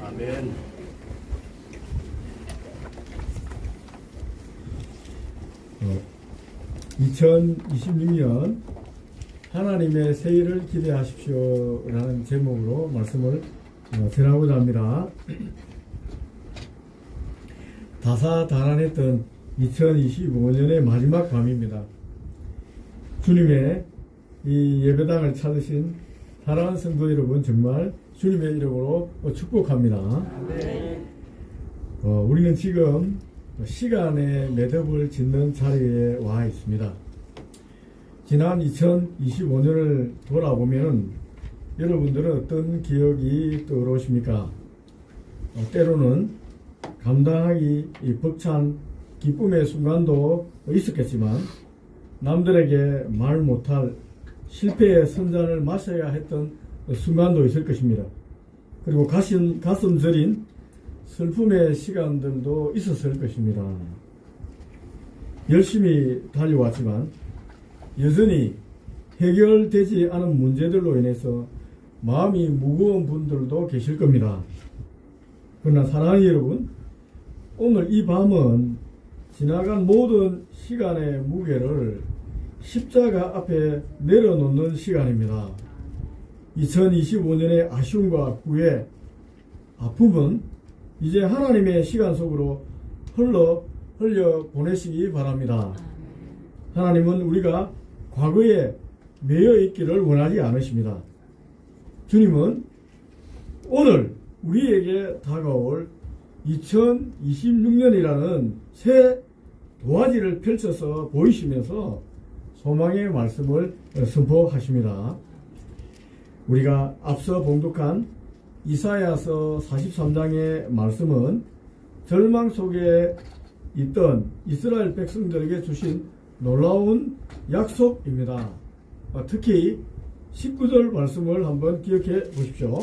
아멘. 2026년 하나님의 새해를 기대하십시오 라는 제목으로 말씀을 전하고자 합니다. 다사다난했던 2025년의 마지막 밤입니다. 주님의 이 예배당을 찾으신 사랑하는 성도 여러분, 정말 주님의 이름으로 축복합니다. 우리는 지금 시간의 매듭을 짓는 자리에 와 있습니다. 지난 2025년을 돌아보면 여러분들은 어떤 기억이 떠오르십니까? 때로는 감당하기 벅찬 기쁨의 순간도 있었겠지만 남들에게 말 못할 실패의 선잔을 마셔야 했던 순간도 있을 것입니다. 그리고 가슴 저린 슬픔의 시간들도 있었을 것입니다. 열심히 달려왔지만 여전히 해결되지 않은 문제들로 인해서 마음이 무거운 분들도 계실 겁니다. 그러나 사랑하는 여러분, 오늘 이 밤은 지나간 모든 시간의 무게를 십자가 앞에 내려놓는 시간입니다. 2025년의 아쉬움과 후회, 아픔은 이제 하나님의 시간 속으로 흘려 보내시기 바랍니다. 하나님은 우리가 과거에 매여 있기를 원하지 않으십니다. 주님은 오늘 우리에게 다가올 2026년이라는 새 도화지를 펼쳐서 보이시면서 소망의 말씀을 선포하십니다. 우리가 앞서 봉독한 이사야서 43장의 말씀은 절망 속에 있던 이스라엘 백성들에게 주신 놀라운 약속입니다. 특히 19절 말씀을 한번 기억해 보십시오.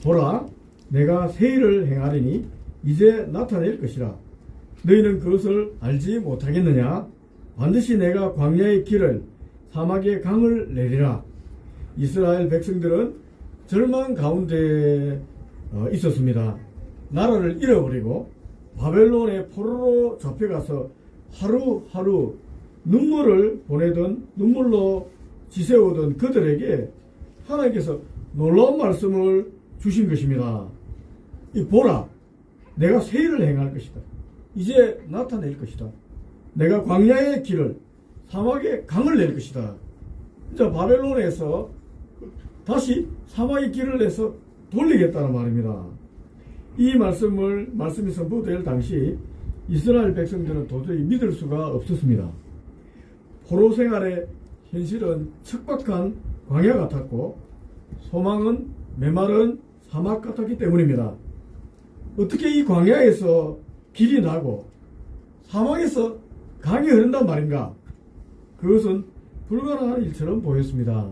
보라, 내가 새 일을 행하리니 이제 나타낼 것이라. 너희는 그것을 알지 못하겠느냐? 반드시 내가 광야의 길을 사막의 강을 내리라. 이스라엘 백성들은 절망 가운데 있었습니다. 나라를 잃어버리고 바벨론의 포로로 잡혀가서 하루하루 눈물을 보내던, 눈물로 지새우던 그들에게 하나님께서 놀라운 말씀을 주신 것입니다. 보라, 내가 새 일을 행할 것이다. 이제 나타낼 것이다. 내가 광야의 길을, 사막의 강을 낼 것이다. 이제 바벨론에서 다시 사막의 길을 내서 돌리겠다는 말입니다. 이 말씀이 선포될 당시 이스라엘 백성들은 도저히 믿을 수가 없었습니다. 포로 생활의 현실은 척박한 광야 같았고 소망은 메마른 사막 같았기 때문입니다. 어떻게 이 광야에서 길이 나고 사막에서 강이 흐른단 말인가? 그것은 불가능한 일처럼 보였습니다.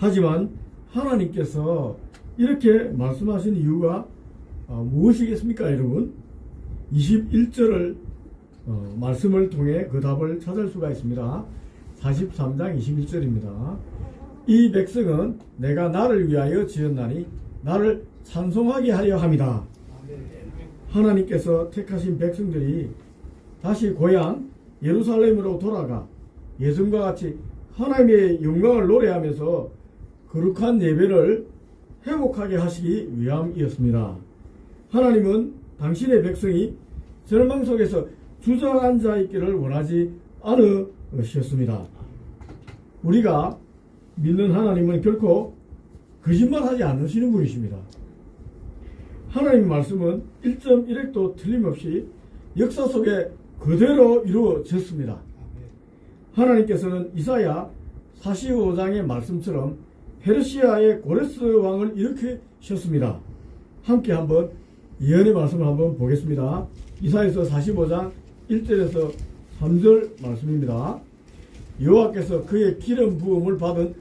하지만 하나님께서 이렇게 말씀하신 이유가 무엇이겠습니까, 여러분? 21절을 말씀을 통해 그 답을 찾을 수가 있습니다. 43장 21절입니다. 이 백성은 내가 나를 위하여 지었나니 나를 찬송하게 하려 함이다. 하나님께서 택하신 백성들이 다시 고향 예루살렘으로 돌아가 예전과 같이 하나님의 영광을 노래하면서 거룩한 예배를 회복하게 하시기 위함이었습니다. 하나님은 당신의 백성이 절망 속에서 주저앉아 있기를 원하지 않으셨습니다. 우리가 믿는 하나님은 결코 거짓말하지 않으시는 분이십니다. 하나님의 말씀은 1.1획도 틀림없이 역사 속에 그대로 이루어졌습니다. 하나님께서는 이사야 45장의 말씀처럼 페르시아의 고레스 왕을 일으키셨습니다. 함께 한번 예언의 말씀을 한번 보겠습니다. 이사야서 45장 1절에서 3절 말씀입니다. 여호와께서 그의 기름 부음을 받은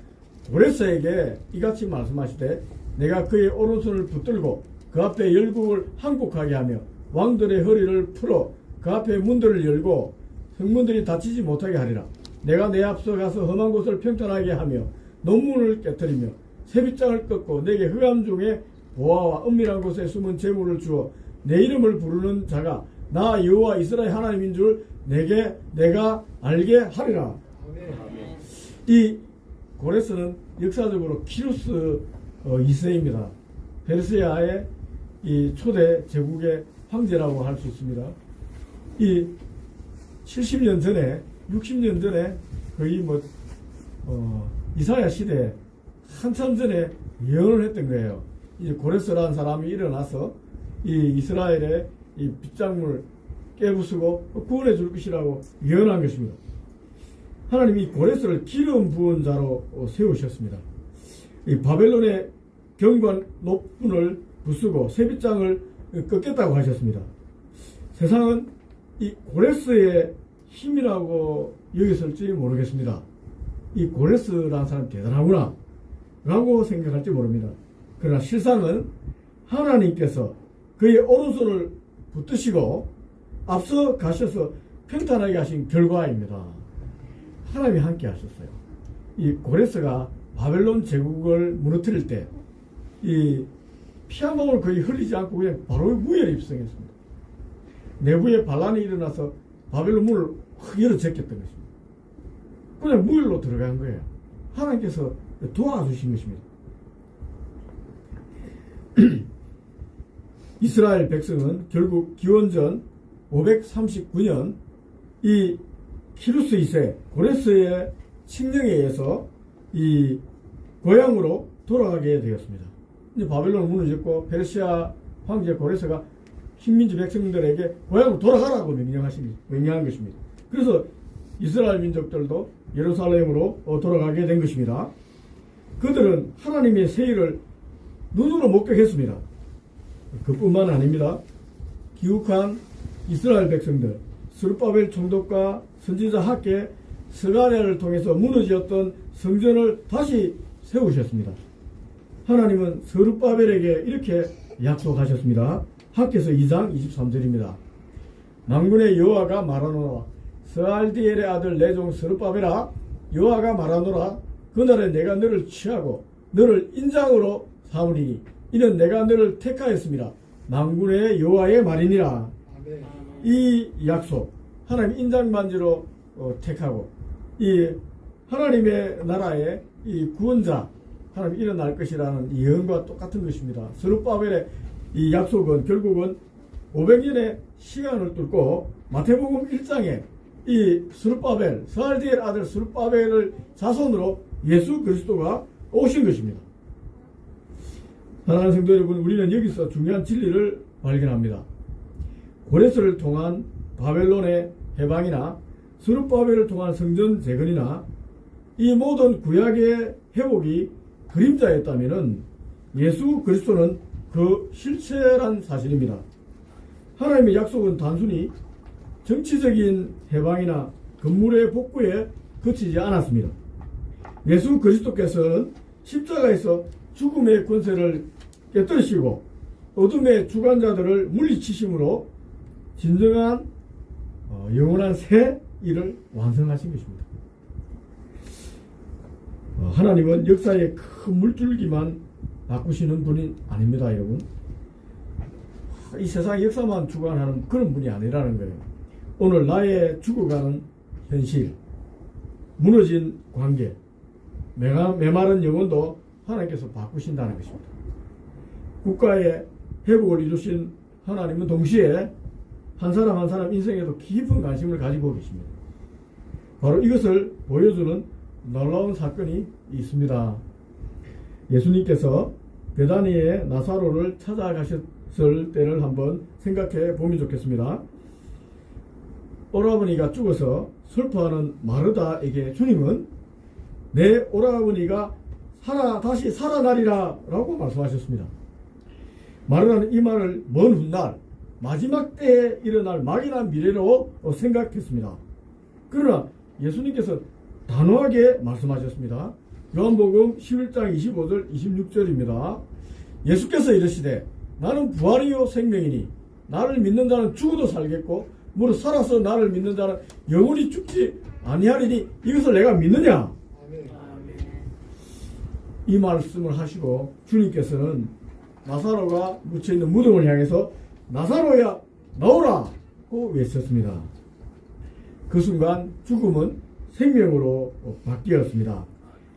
고레스에게 이같이 말씀하시되 내가 그의 오른손을 붙들고 그 앞에 열국을 항복하게 하며 왕들의 허리를 풀어 그 앞에 문들을 열고 성문들이 닫히지 못하게 하리라. 내가 내 앞서 가서 험한 곳을 평탄하게 하며 논문을 깨뜨리며 새빗장을 꺾고 내게 흑암 중에 보아와 은밀한 곳에 숨은 재물을 주어 내 이름을 부르는 자가 나 여호와 이스라엘 하나님인 줄 내가 알게 하리라. 이 고레스는 역사적으로 키루스 2세입니다. 페르시아의 이 초대 제국의 황제라고 할 수 있습니다. 이 70년 전에 60년 전에 거의 이사야 시대에 한참 전에 예언을 했던 거예요. 이 고레스라는 사람이 일어나서 이 이스라엘의 이 빗장물을 깨부수고 구원해 줄 것이라고 예언한 것입니다. 하나님이 고레스를 기름 부은 자로 세우셨습니다. 이 바벨론의 경관 높분을 부수고 쇠빗장을 꺾겠다고 하셨습니다. 세상은 이 고레스의 힘이라고 여겼을지 모르겠습니다. 이 고레스라는 사람 대단하구나 라고 생각할지 모릅니다. 그러나 실상은 하나님께서 그의 오른손을 붙드시고 앞서 가셔서 평탄하게 하신 결과입니다. 하나님이 함께 하셨어요. 이 고레스가 바벨론 제국을 무너뜨릴 때 이 피 한 방울 거의 흘리지 않고 그냥 바로 무혈에 입성했습니다. 내부에 반란이 일어나서 바벨론 문을 확 열어 제꼈던 것입니다. 그냥 무혈로 들어간 거예요. 하나님께서 도와주신 것입니다. 이스라엘 백성은 결국 기원전 539년 이 키루스 2세 고레스의 칙령에 의해서 이 고향으로 돌아가게 되었습니다. 이제 바벨론은 무너졌고 페르시아 황제 고레스가 식민지 백성들에게 고향으로 돌아가라고 명령한 것입니다. 그래서 이스라엘 민족들도 예루살렘으로 돌아가게 된 것입니다. 그들은 하나님의 세일을 눈으로 목격했습니다. 그뿐만 아닙니다. 기욱한 이스라엘 백성들, 스룹바벨 총독과 선지자 학계 스가랴를 통해서 무너졌던 성전을 다시 세우셨습니다. 하나님은 스룹바벨에게 이렇게 약속하셨습니다. 학계서 2장 23절입니다. 만군의 여호와가 말하노라. 스알디엘의 아들 내 종 스룹바벨아, 여호와가 말하노라. 그날에 내가 너를 취하고 너를 인장으로 삼으리니 이는 내가 너를 택하였습니다. 만군의 여호와의 말이니라. 이 약속, 하나님 인장만지로 택하고 이 하나님의 나라의 이 구원자 하나님 일어날 것이라는 예언과 똑같은 것입니다. 스룹바벨의 이 약속은 결국은 500년의 시간을 뚫고 마태복음 1장에 이 스룹바벨, 스알디엘 아들 스룹바벨을 자손으로 예수 그리스도가 오신 것입니다. 사랑하는 성도 여러분, 우리는 여기서 중요한 진리를 발견합니다. 고레스를 통한 바벨론의 해방이나 스룹바벨을 통한 성전 재건이나 이 모든 구약의 회복이 그림자였다면 예수 그리스도는 그 실체란 사실입니다. 하나님의 약속은 단순히 정치적인 해방이나 건물의 복구에 그치지 않았습니다. 예수 그리스도께서는 십자가에서 죽음의 권세를 깨뜨리시고 어둠의 주관자들을 물리치심으로 진정한 영원한 새 일을 완성하신 것입니다. 하나님은 역사의 큰 물줄기만 바꾸시는 분이 아닙니다, 여러분. 이 세상 역사만 주관하는 그런 분이 아니라는 거예요. 오늘 나의 죽어가는 현실, 무너진 관계, 메마른 영혼도 하나님께서 바꾸신다는 것입니다. 국가의 회복을 이루신 하나님은 동시에 한 사람 한 사람 인생에도 깊은 관심을 가지고 계십니다. 바로 이것을 보여주는 놀라운 사건이 있습니다. 예수님께서 베다니의 나사로를 찾아가셨을 때를 한번 생각해 보면 좋겠습니다. 오라버니가 죽어서 슬퍼하는 마르다에게 주님은 내 오라버니가 다시 살아나리라 라고 말씀하셨습니다. 마르다는 이 말을 먼 훗날 마지막 때에 일어날 막연한 미래로 생각했습니다. 그러나 예수님께서 단호하게 말씀하셨습니다. 요한복음 11장 25절 26절입니다. 예수께서 이르시되 나는 부활이요 생명이니 나를 믿는 자는 죽어도 살겠고 무릇 살아서 나를 믿는 자는 영원히 죽지 아니하리니 이것을 내가 믿느냐? 이 말씀을 하시고 주님께서는 나사로가 묻혀있는 무덤을 향해서 나사로야 나오라고 외쳤습니다. 그 순간 죽음은 생명으로 바뀌었습니다.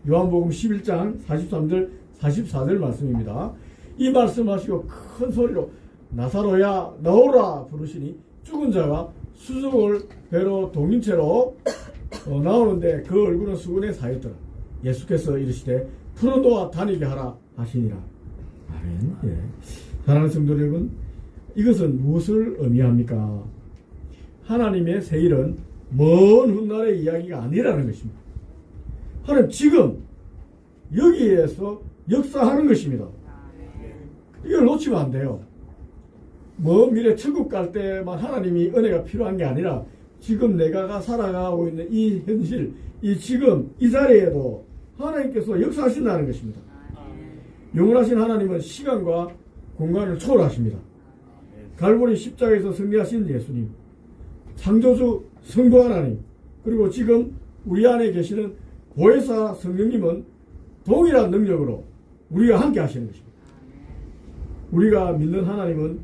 요한복음 11장 43절 44절 말씀입니다. 이 말씀하시고 큰 소리로 나사로야 나오라 부르시니 죽은 자가 수족을 배로 동인채로 나오는데 그 얼굴은 수건에 쌓였더라. 예수께서 이르시되 풀어놓아 다니게 하라 하시니라. 아멘. 예. 사랑하는 성도 여러분, 이것은 무엇을 의미합니까? 하나님의 새 일은 먼 훗날의 이야기가 아니라는 것입니다. 하나님 지금 여기에서 역사하는 것입니다. 이걸 놓치면 안 돼요. 먼 미래 천국 갈 때만 하나님이 은혜가 필요한 게 아니라 지금 내가 살아가고 있는 이 현실, 이 지금 이 자리에도 하나님께서 역사하신다는 것입니다. 영원하신 하나님은 시간과 공간을 초월하십니다. 갈보리 십자가에서 승리하신 예수님, 창조주 성부 하나님, 그리고 지금 우리 안에 계시는 보혜사 성령님은 동일한 능력으로 우리가 함께 하시는 것입니다. 우리가 믿는 하나님은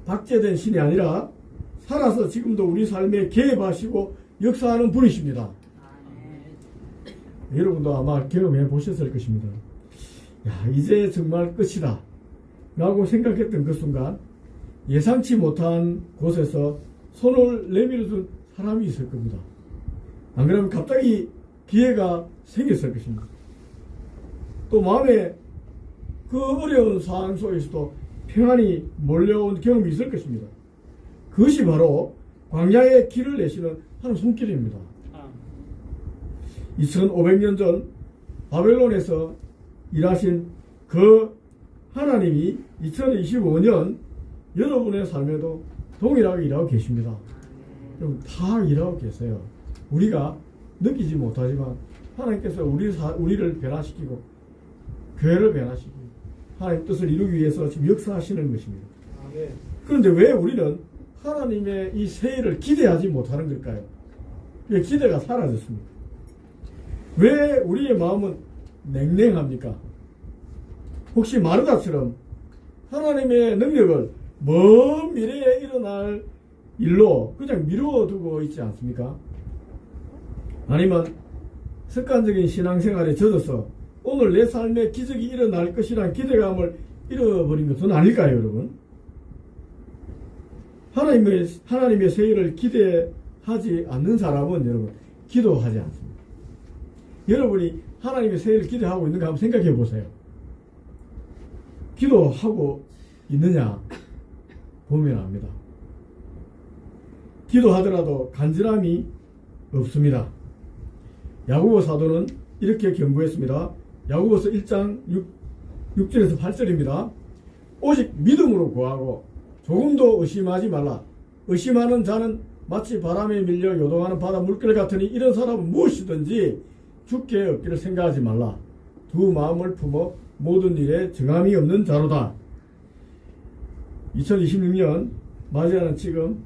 박제된 신이 아니라 살아서 지금도 우리 삶에 개입하시고 역사하는 분이십니다. 여러분도 아마 경험해 보셨을 것입니다. 야, 이제 정말 끝이다 라고 생각했던 그 순간 예상치 못한 곳에서 손을 내밀어준 사람이 있을 겁니다. 안 그러면 갑자기 기회가 생겼을 것입니다. 또 마음에 그 어려운 상황 속에서도 평안이 몰려온 경험이 있을 것입니다. 그것이 바로 광야의 길을 내시는 하나님 손길입니다. 2500년 전 바벨론에서 일하신 그 하나님이 2025년 여러분의 삶에도 동일하게 일하고 계십니다. 여러분 다 일하고 계세요. 우리가 느끼지 못하지만 하나님께서 우리를 변화시키고 교회를 변화시키고 하나님 뜻을 이루기 위해서 지금 역사하시는 것입니다. 그런데 왜 우리는 하나님의 이 새해를 기대하지 못하는 걸까요? 왜 기대가 사라졌습니까? 왜 우리의 마음은 냉랭합니까? 혹시 마르다처럼 하나님의 능력을 먼 미래에 일어날 일로 그냥 미루어두고 있지 않습니까? 아니면 습관적인 신앙생활에 젖어서 오늘 내 삶에 기적이 일어날 것이라는 기대감을 잃어버린 것은 아닐까요, 여러분? 하나님의 새해를 기대하지 않는 사람은 여러분 기도하지 않습니다. 여러분이 하나님의 새해를 기대하고 있는가 한번 생각해 보세요. 기도하고 있느냐 보면 압니다. 기도하더라도 간절함이 없습니다. 야고보 사도는 이렇게 경고했습니다. 야고보서 1장 6절에서 8절입니다. 오직 믿음으로 구하고 조금도 의심하지 말라. 의심하는 자는 마치 바람에 밀려 요동하는 바다 물결 같으니 이런 사람은 무엇이든지 죽게 없기를 생각하지 말라. 두 마음을 품어 모든 일에 정함이 없는 자로다. 2026년 맞이하는 지금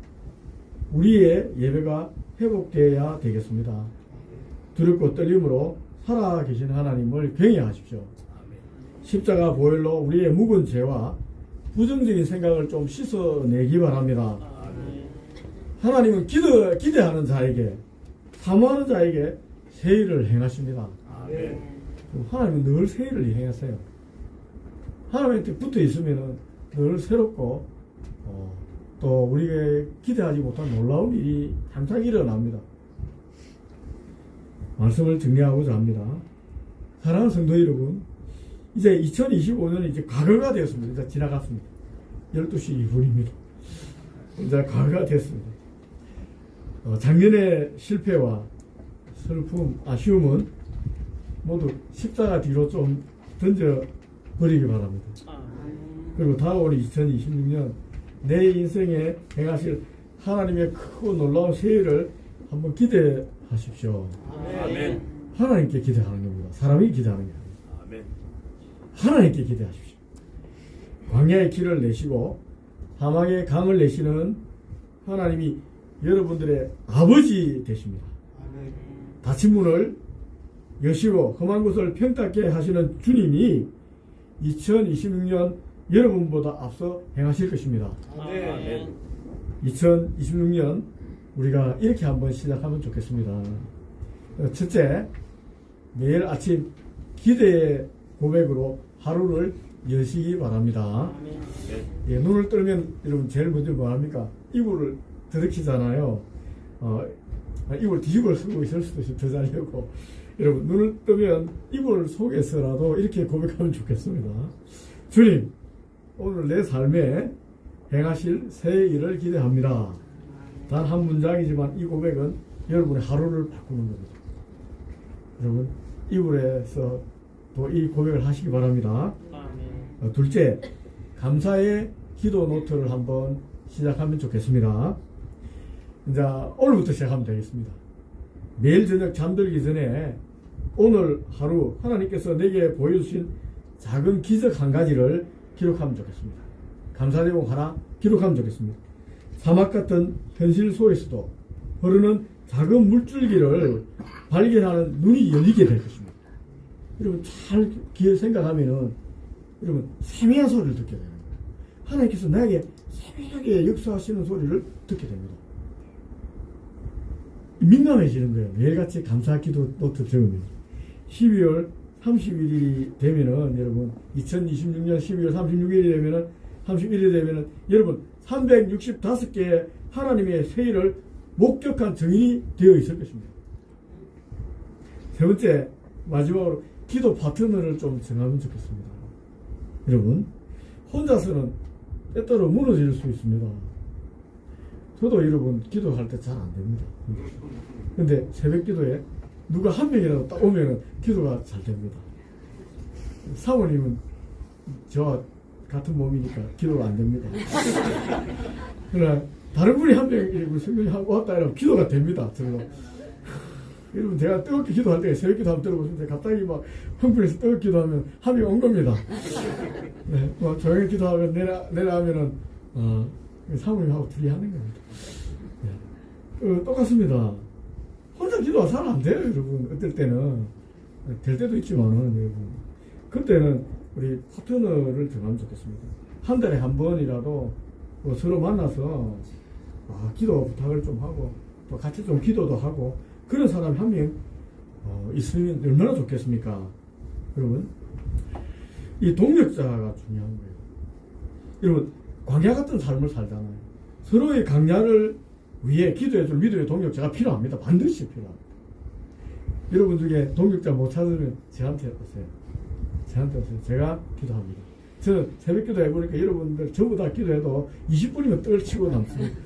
우리의 예배가 회복되어야 되겠습니다. 두렵고 떨림으로 살아계신 하나님을 경외하십시오. 십자가 보혈로 우리의 묵은 죄와 부정적인 생각을 좀 씻어내기 바랍니다. 하나님은 기대하는 자에게, 사모하는 자에게 새 일을 행하십니다. 하나님은 늘 새 일을 행하세요. 하나님한테 붙어 있으면 늘 새롭고 또 우리가 기대하지 못한 놀라운 일이 항상 일어납니다. 말씀을 정리하고자 합니다. 사랑하는 성도 여러분, 이제 2025년이 이제 과거가 되었습니다. 이제 지나갔습니다. 12시 2분입니다. 이제 과거가 됐습니다. 작년의 실패와 슬픔, 아쉬움은 모두 십자가 뒤로 좀 던져버리기 바랍니다. 그리고 다가오는 2026년 내 인생에 행하실 하나님의 크고 놀라운 새해를 한번 기대하십시오. 아멘. 하나님께 기대하는 겁니다. 사람이 기대하는 게 아닙니다. 아멘. 하나님께 기대하십시오. 광야의 길을 내시고 사막의 강을 내시는 하나님이 여러분들의 아버지 되십니다. 아멘. 닫힌 문을 여시고 험한 곳을 평탁게 하시는 주님이 2026년 여러분보다 앞서 행하실 것입니다. 아멘. 2026년 우리가 이렇게 한번 시작하면 좋겠습니다. 첫째, 매일 아침 기대의 고백으로 하루를 여시기 바랍니다. 예, 눈을 뜨면 여러분 제일 먼저 뭐 합니까? 이불을 들이키잖아요. 이불 뒤집어 쓰고 있을 수도 있어요. 더 자려고. 여러분 눈을 뜨면 이불 속에서라도 이렇게 고백하면 좋겠습니다. 주님, 오늘 내 삶에 행하실 새 일을 기대합니다. 단 한 문장이지만 이 고백은 여러분의 하루를 바꾸는 겁니다. 여러분 이불에서 또 이 고백을 하시기 바랍니다. 둘째, 감사의 기도 노트를 한번 시작하면 좋겠습니다. 이제 오늘부터 시작하면 되겠습니다. 매일 저녁 잠들기 전에 오늘 하루 하나님께서 내게 보여주신 작은 기적 한 가지를 기록하면 좋겠습니다. 감사 제목 하나 기록하면 좋겠습니다. 사막 같은 현실 속에서도 흐르는 작은 물줄기를 발견하는 눈이 열리게 될 것입니다. 여러분 잘 생각하면은 여러분 세미한 소리를 듣게 되는 거예요. 하나님께서 나에게 세미하게 역사하시는 소리를 듣게 됩니다. 민감해지는 거예요. 매일같이 감사 기도 노트 적으면 12월 31일이 되면은 여러분 2026년 12월 36일이 되면은 31일이 되면은 여러분 365개의 하나님의 세일을 목격한 증인이 되어 있을 것입니다. 세 번째, 마지막으로 기도 파트너를 좀 정하면 좋겠습니다. 여러분 혼자서는 때때로 무너질 수 있습니다. 저도 여러분 기도할 때 잘 안 됩니다. 근데 새벽 기도에 누가 한 명이라도 딱 오면은 기도가 잘 됩니다. 사모님은 저와 같은 몸이니까 기도가 안 됩니다. 그러나 다른 분이 한 명이 성경하고 왔다 이러면 기도가 됩니다. 저도. 여러분 제가 뜨겁게 기도할 때 새벽 기도 한번 들어보시면 갑자기 막 흥분해서 뜨겁게 기도하면 함이 온 겁니다. 네, 뭐 조용히 기도하면 내려하면은 사모님하고 둘이 하는 겁니다. 네. 똑같습니다. 혼자 기도가 잘 안 돼요, 여러분. 어떨 때는 될 때도 있지만은 여러분 그때는 우리 파트너를 정하면 좋겠습니다. 한 달에 한 번이라도 뭐 서로 만나서 기도 부탁을 좀 하고 또 같이 좀 기도도 하고 그런 사람이 한 명 있으면 얼마나 좋겠습니까? 여러분 이 동력자가 중요한 거예요. 여러분 광야 같은 삶을 살잖아요. 서로의 강야를 위해 기도해줄 믿음의 동력자가 필요합니다. 반드시 필요합니다. 여러분 중에 동력자 못 찾으면 저한테 오세요. 저한테 오세요. 제가 기도합니다. 저는 새벽 기도 해보니까 여러분들 전부 다 기도해도 20분이면 떨치고 남습니다.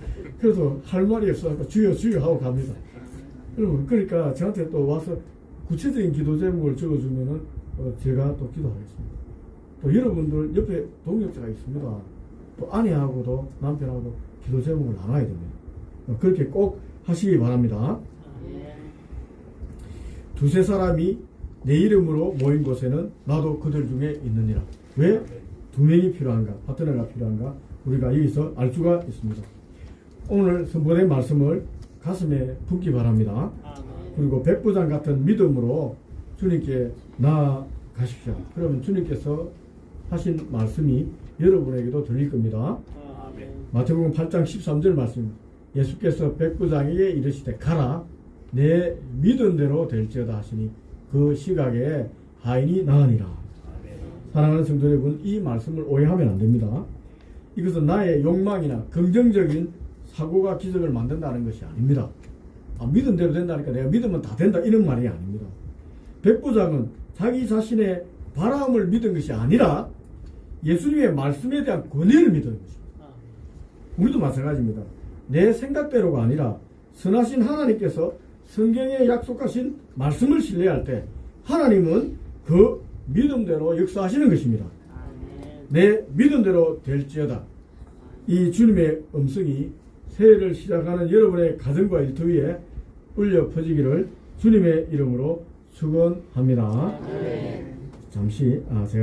그래서 할 말이 없어서 주여 주여 하고 갑니다. 여러분 그러니까 저한테 또 와서 구체적인 기도 제목을 적어주면은 제가 또 기도하겠습니다. 또 여러분들 옆에 동력자가 있습니다. 또 아내하고도 남편하고도 기도 제목을 나눠야 됩니다. 그렇게 꼭 하시기 바랍니다. 두세 사람이 내 이름으로 모인 곳에는 나도 그들 중에 있느니라. 왜 두 명이 필요한가? 파트너가 필요한가? 우리가 여기서 알 수가 있습니다. 오늘 선포된 말씀을 가슴에 품기 바랍니다. 그리고 백부장 같은 믿음으로 주님께 나아가십시오. 그러면 주님께서 하신 말씀이 여러분에게도 들릴 겁니다. 마태복음 8장 13절 말씀. 예수께서 백부장에게 이르시되 가라 내 믿은 대로 될지어다 하시니 그 시각에 하인이 나으니라. 사랑하는 성도 여러분, 이 말씀을 오해하면 안 됩니다. 이것은 나의 욕망이나 긍정적인 사고가 기적을 만든다는 것이 아닙니다. 믿은 대로 된다니까 내가 믿으면 다 된다 이런 말이 아닙니다. 백부장은 자기 자신의 바람을 믿은 것이 아니라 예수님의 말씀에 대한 권위를 믿은 것입니다. 우리도 마찬가지입니다. 내 생각대로가 아니라 선하신 하나님께서 성경에 약속하신 말씀을 신뢰할 때 하나님은 그 믿음대로 역사하시는 것입니다. 내 믿음대로 될지어다. 이 주님의 음성이 새해를 시작하는 여러분의 가정과 일터위에 울려 퍼지기를 주님의 이름으로 축원합니다. 잠시 제가